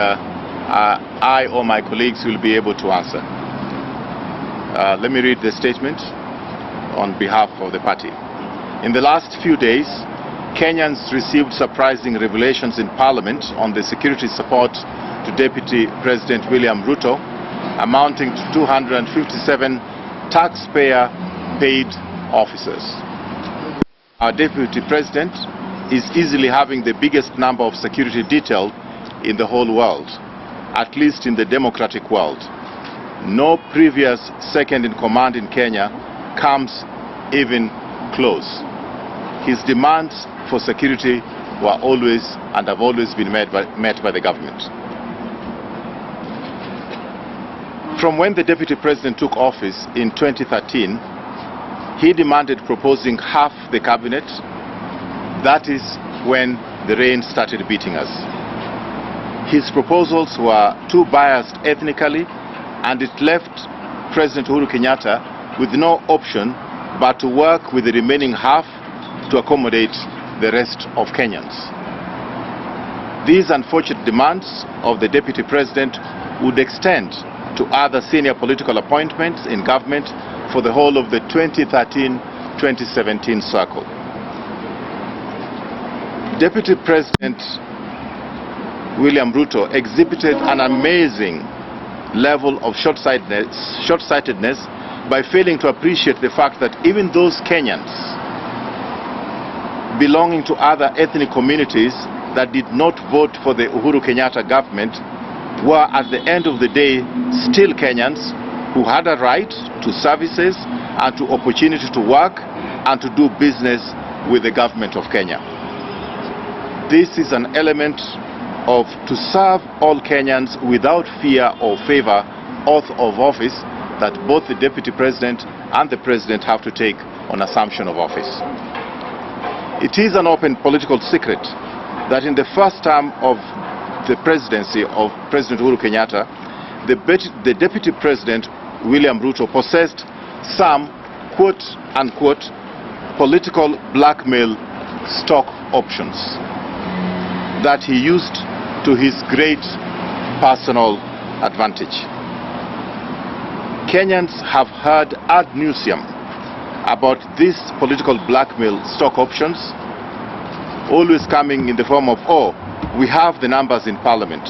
I or my colleagues will be able to answer. Let me read the statement on behalf of the party. In the last few days, Kenyans received surprising revelations in Parliament on the security support to Deputy President William Ruto, amounting to 257 taxpayer-paid officers. Our Deputy President is easily having the biggest number of security detail in the whole world, at least in the democratic world. No previous second-in-command in Kenya comes even close. His demands for security were always and have always been met by the government. From when the Deputy President took office in 2013, he demanded proposing half the cabinet. That is when the rain started beating us. His proposals were too biased ethnically, and it left President Uhuru Kenyatta with no option but to work with the remaining half to accommodate the rest of Kenyans. These unfortunate demands of the Deputy President would extend to other senior political appointments in government for the whole of the 2013-2017 cycle. Deputy President William Ruto exhibited an amazing level of short-sightedness by failing to appreciate the fact that even those Kenyans belonging to other ethnic communities that did not vote for the Uhuru Kenyatta government were at the end of the day still Kenyans who had a right to services and to opportunity to work and to do business with the government of Kenya. This is an element of to serve all Kenyans without fear or favor oath of office that both the Deputy President and the President have to take on assumption of office. It is an open political secret that in the first term of the presidency of President Uhuru Kenyatta, the Deputy President William Ruto possessed some quote-unquote political blackmail stock options that he used to his great personal advantage. Kenyans have heard ad nauseum about these political blackmail stock options, always coming in the form of, oh, we have the numbers in Parliament,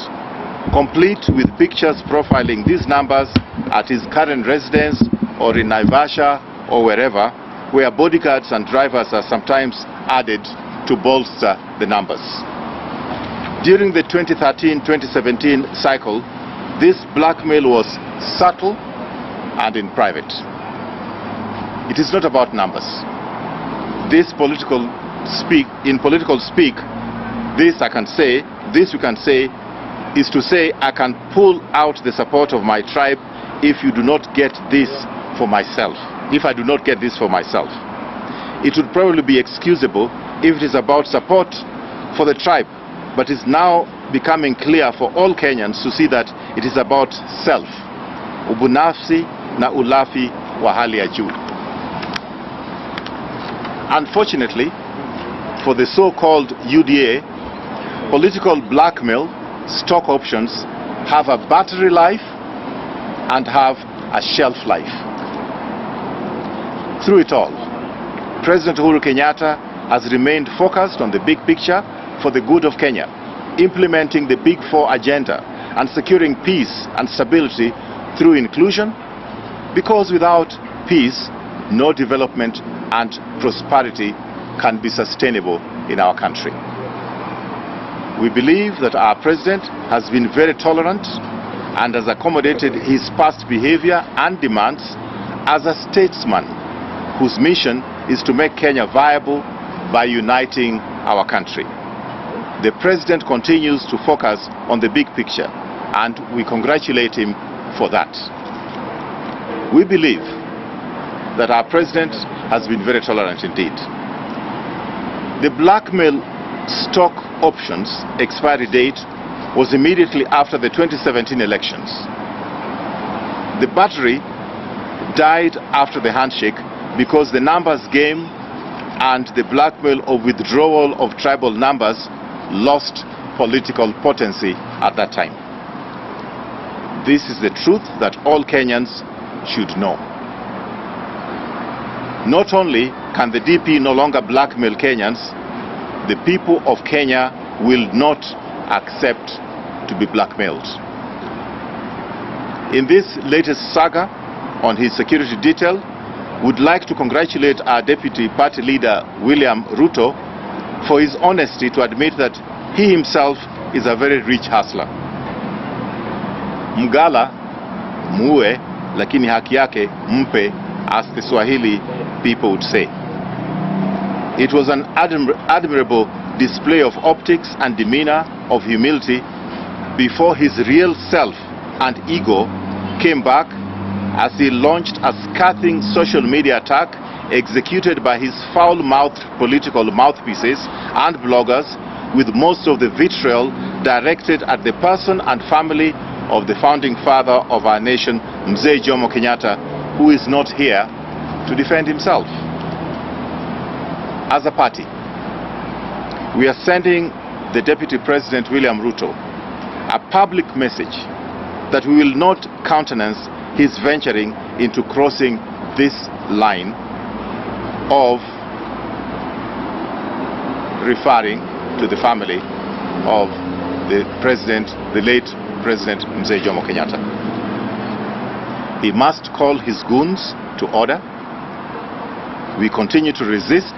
complete with pictures profiling these numbers at his current residence or in Naivasha or wherever, where bodyguards and drivers are sometimes added to bolster the numbers. During the 2013-2017 cycle, this blackmail was subtle and in private. It is not about numbers. In political speak, this we can say is to say I can pull out the support of my tribe if you do not get this for myself. If I do not get this for myself. It would probably be excusable if it is about support for the tribe, but is now becoming clear for all Kenyans to see that it is about self. Ubunafsi na ulafi wa hali ya juu. Unfortunately, for the so-called UDA, political blackmail stock options have a battery life and have a shelf life. Through it all, President Uhuru Kenyatta has remained focused on the big picture for the good of Kenya, implementing the Big Four agenda and securing peace and stability through inclusion, because without peace, no development and prosperity can be sustainable in our country. We believe that our president has been very tolerant and has accommodated his past behavior and demands as a statesman whose mission is to make Kenya viable by uniting our country. The president continues to focus on the big picture, and we congratulate him for that. We believe that our president has been very tolerant indeed. The blackmail stock options expiry date was immediately after the 2017 elections. The battery died after the handshake because the numbers game and the blackmail of withdrawal of tribal numbers lost political potency at that time. This is the truth that all Kenyans should know. Not only can the DP no longer blackmail Kenyans, the people of Kenya will not accept to be blackmailed. In this latest saga on his security detail, would like to congratulate our deputy party leader William Ruto for his honesty to admit that he himself is a very rich hustler. Mgala muue, lakini haki yake mpe, as the Swahili people would say. It was an admirable display of optics and demeanor of humility before his real self and ego came back as he launched a scathing social media attack executed by his foul-mouthed political mouthpieces and bloggers, with most of the vitriol directed at the person and family of the founding father of our nation, Mzee Jomo Kenyatta, who is not here to defend himself. As a party, we are sending the Deputy President William Ruto a public message that we will not countenance his venturing into crossing this line of referring to the family of the president, the late President Mzee Jomo Kenyatta. He must call his goons to order. We continue to resist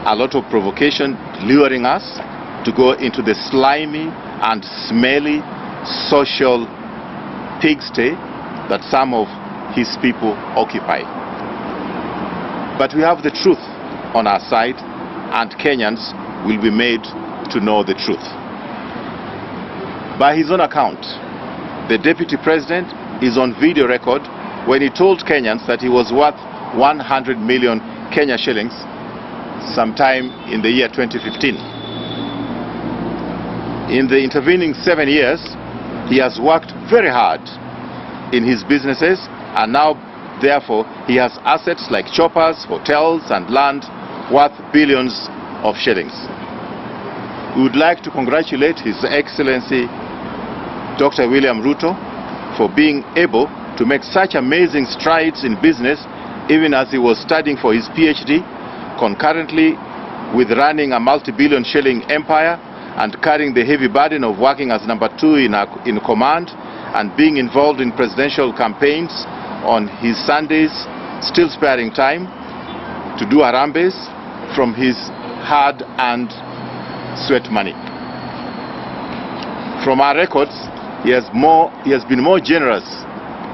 a lot of provocation luring us to go into the slimy and smelly social pigsty that some of his people occupy. But we have the truth on our side, and Kenyans will be made to know the truth. By his own account, the Deputy President is on video record when he told Kenyans that he was worth 100 million Kenya shillings sometime in the year 2015. In the intervening 7 years, he has worked very hard in his businesses, and now therefore he has assets like choppers, hotels and land worth billions of shillings. We would like to congratulate His Excellency Dr. William Ruto for being able to make such amazing strides in business even as he was studying for his PhD, concurrently with running a multi-billion shilling empire and carrying the heavy burden of working as number 2 in command and being involved in presidential campaigns on his Sundays, still sparing time to do harambes from his hard-earned sweat money. From our records, he has been more generous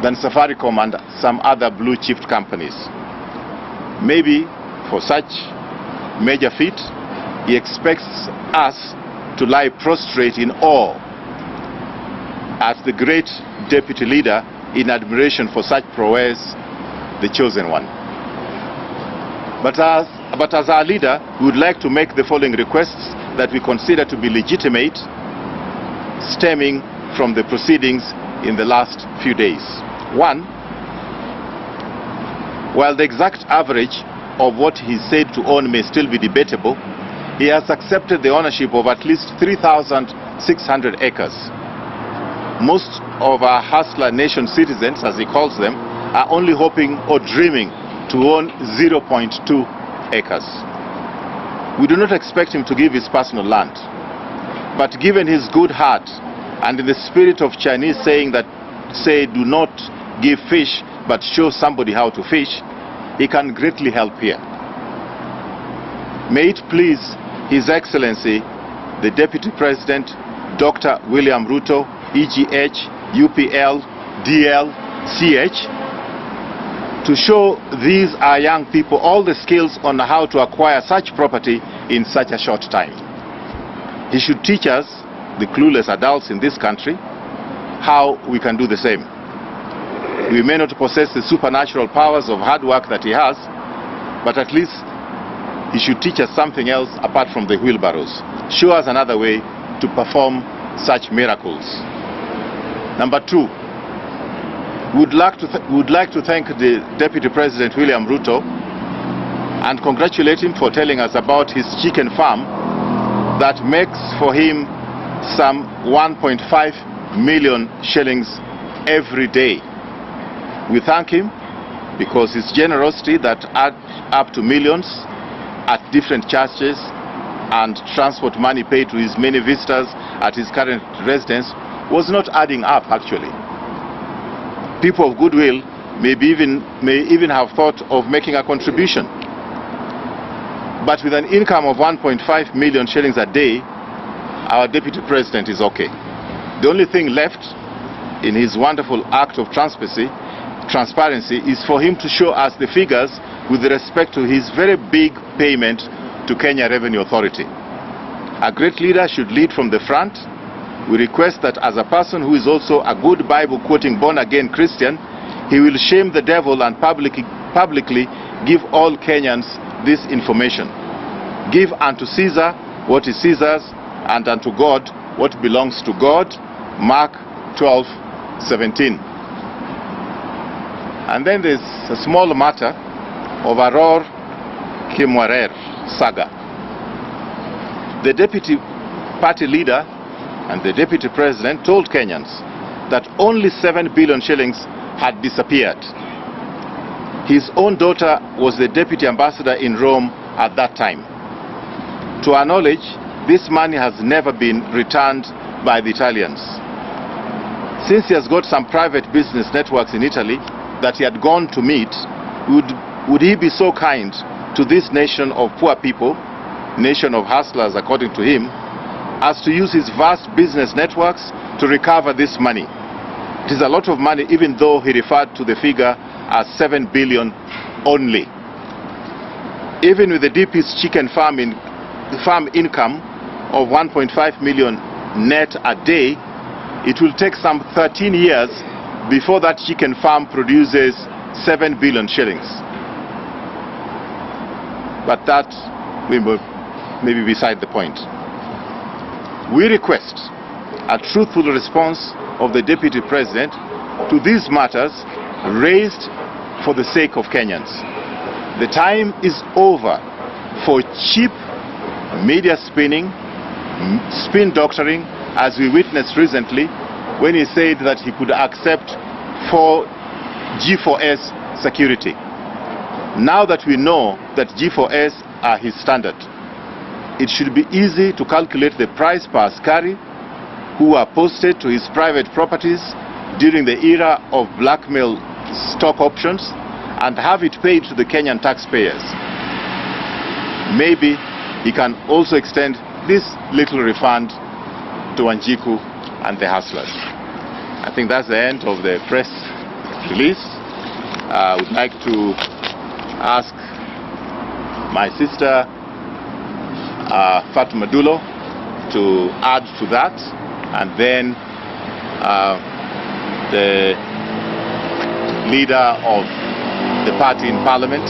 than Safaricom and some other blue-chip companies. Maybe for such major feat, he expects us to lie prostrate in awe as the great deputy leader, in admiration for such prowess, the chosen one. But as our leader, we would like to make the following requests that we consider to be legitimate, stemming from the proceedings in the last few days. 1, while the exact average of what he said to own may still be debatable, he has accepted the ownership of at least 3,600 acres. Most of our hustler nation citizens, as he calls them, are only hoping or dreaming to own 0.2 acres. We do not expect him to give his personal land, but given his good heart and in the spirit of Chinese saying that say do not give fish but show somebody how to fish, he can greatly help here. May it please His Excellency the Deputy President Dr. William Ruto, EGH, UPL, DL, CH, to show these our young people all the skills on how to acquire such property in such a short time. He should teach us, the clueless adults in this country, how we can do the same. We may not possess the supernatural powers of hard work that he has, but at least he should teach us something else apart from the wheelbarrows. Show us another way to perform such miracles. Number 2, we would like to thank the Deputy President William Ruto and congratulate him for telling us about his chicken farm that makes for him some 1.5 million shillings every day. We thank him because his generosity that adds up to millions at different churches and transport money paid to his many visitors at his current residence was not adding up actually. People of goodwill may even have thought of making a contribution. But with an income of 1.5 million shillings a day, our deputy president is okay. The only thing left in his wonderful act of transparency is for him to show us the figures with respect to his very big payment to Kenya Revenue Authority. A great leader should lead from the front. We request that as a person who is also a good Bible-quoting born-again Christian, he will shame the devil and publicly give all Kenyans this information. Give unto Caesar what is Caesar's, and unto God what belongs to God. Mark 12:17. And then there's a small matter of Aurora Kimunya saga. The deputy party leader and the deputy president told Kenyans that only 7 billion shillings had disappeared. His own daughter was the deputy ambassador in Rome at that time. To our knowledge, this money has never been returned by the Italians. Since he has got some private business networks in Italy that he had gone to meet, would he be so kind to this nation of poor people, nation of hustlers according to him, as to use his vast business networks to recover this money? It is a lot of money, even though he referred to the figure as 7 billion only. Even with the DP's chicken farm income of 1.5 million net a day, it will take some 13 years before that chicken farm produces 7 billion shillings. But that may be beside the point. We request a truthful response of the deputy president to these matters raised for the sake of Kenyans. The time is over for cheap media spin doctoring, as we witnessed recently when he said that he could accept for G4S security. Now that we know that G4S are his standard, it should be easy to calculate the price per askari who are posted to his private properties during the era of blackmail stock options and have it paid to the Kenyan taxpayers. Maybe he can also extend this little refund to Wanjiku and the hustlers. I think that's the end of the press release. I would like to ask my sister Fatuma Dulo to add to that, and then the leader of the party in parliament.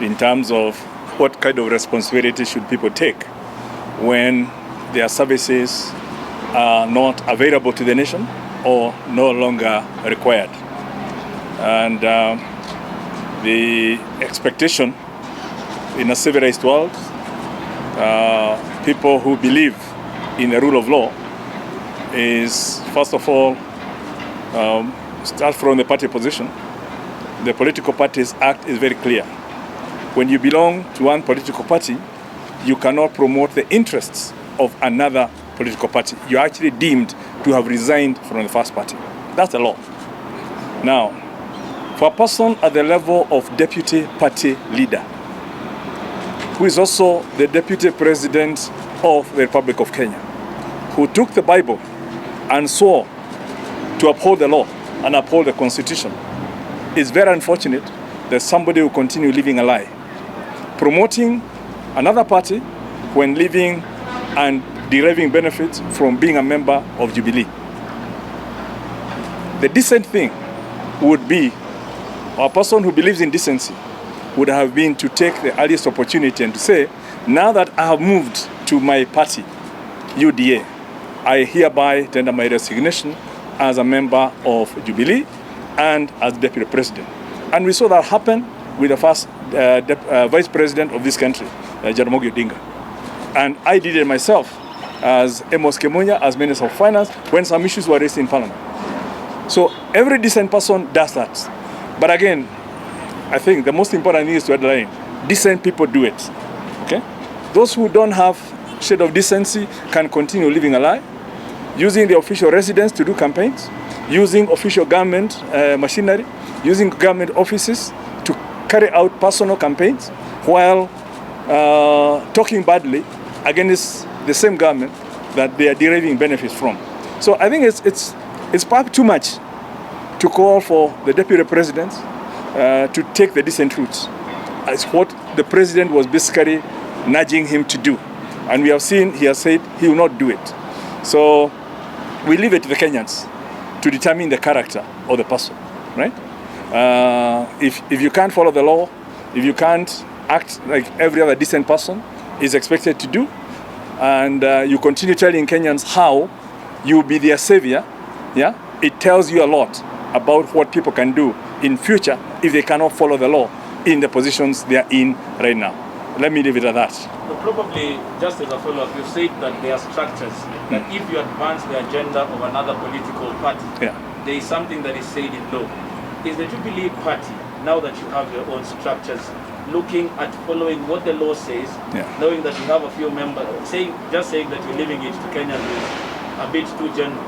In terms of what kind of responsibility should people take when their services are not available to the nation or no longer required. And the expectation in a civilized world, people who believe in the rule of law, is first of all start from the party position. The Political Parties Act is very clear. When you belong to one political party, you cannot promote the interests of another political party. You're actually deemed to have resigned from the first party. That's the law. Now, for a person at the level of deputy party leader, who is also the deputy president of the Republic of Kenya, who took the Bible and swore to uphold the law and uphold the Constitution, it's very unfortunate that somebody will continue living a lie, promoting another party when living and deriving benefits from being a member of Jubilee. The decent thing would be, or a person who believes in decency would have been to take the earliest opportunity and to say, now that I have moved to my party, UDA, I hereby tender my resignation as a member of Jubilee and as deputy president. And we saw that happen with the first vice president of this country, jalango odinga. And I did it myself as Kimunya, as Minister of Finance, when some issues were raised in Parliament. So every decent person does that. But again, I think the most important thing is to underline, decent people do it. Okay? Those who don't have shade of decency can continue living a lie, using the official residence to do campaigns, using official government machinery, using government offices to carry out personal campaigns while talking badly against the same government that they are deriving benefits from. So I think it's perhaps too much to call for the deputy president to take the decent route. It's what the president was basically nudging him to do. And we have seen, he has said he will not do it. So we leave it to the Kenyans to determine the character of the person, right? If you can't follow the law, if you can't act like every other decent person is expected to do, and you continue telling Kenyans how you will be their savior, yeah, it tells you a lot about what people can do in future if they cannot follow the law in the positions they are in right now. Let me leave it at that. But probably, just as a follow-up, you said that there are structures, that if you advance the agenda of another political party, there is something that is said in law. Is the Jubilee Party, now that you have your own structures, looking at following what the law says, knowing that you have a few members, just saying that you're leaving it to Kenyans is a bit too general?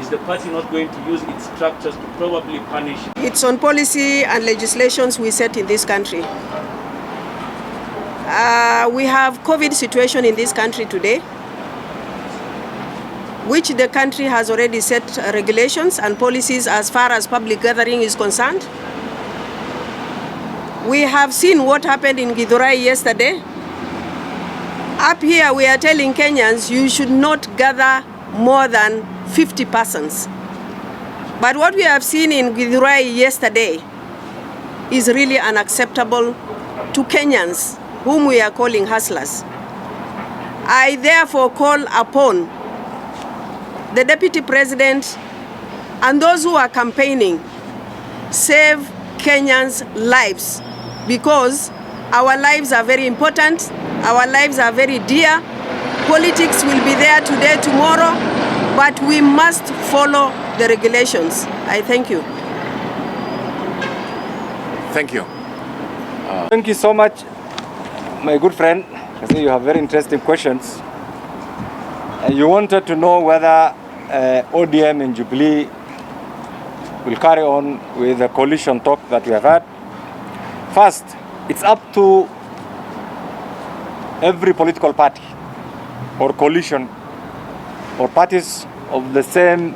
Is the party not going to use its structures to probably punish? It's on policy and legislations we set in this country. We have COVID situation in this country today, which the country has already set regulations and policies as far as public gathering is concerned. We have seen what happened in Githurai yesterday. Up here we are telling Kenyans you should not gather more than 50 persons. But what we have seen in Githurai yesterday is really unacceptable to Kenyans, whom we are calling hustlers. I therefore call upon the Deputy President and those who are campaigning, save Kenyans' lives, because our lives are very important, our lives are very dear. Politics will be there today, tomorrow, but we must follow the regulations. I thank you. Thank you. Thank you so much, my good friend. I see you have very interesting questions. You wanted to know whether ODM and Jubilee will carry on with the coalition talk that we have had. First, it's up to every political party or coalition or parties of the same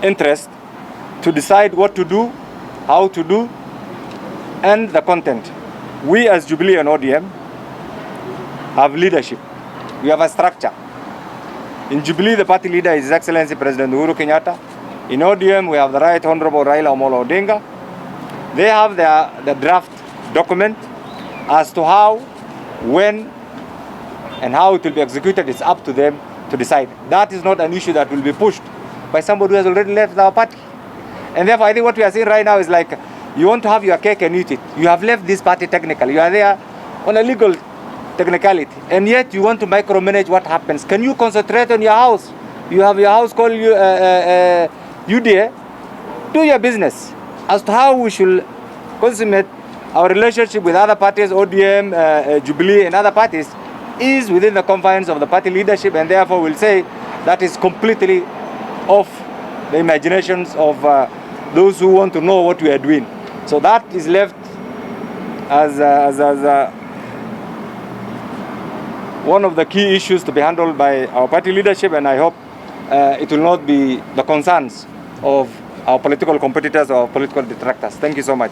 interest to decide what to do, how to do, and the content. We as Jubilee and ODM have leadership. We have a structure. In Jubilee, the party leader is His Excellency President Uhuru Kenyatta. In ODM, we have the Right Honorable Raila Odinga. They have the draft document as to how, when, and how it will be executed. It's up to them to decide. That is not an issue that will be pushed by somebody who has already left our party. And therefore, I think what we are seeing right now is like, you want to have your cake and eat it. You have left this party technically. You are there on a legal technicality, and yet you want to micromanage what happens. Can you concentrate on your house? You have your house called UDA. Do your business as to how we should consummate our relationship with other parties, ODM, Jubilee, and other parties, is within the confines of the party leadership, and therefore we'll say that is completely off the imaginations of those who want to know what we are doing. So that is left as one of the key issues to be handled by our party leadership, and I hope it will not be the concerns of our political competitors or political detractors. Thank you so much.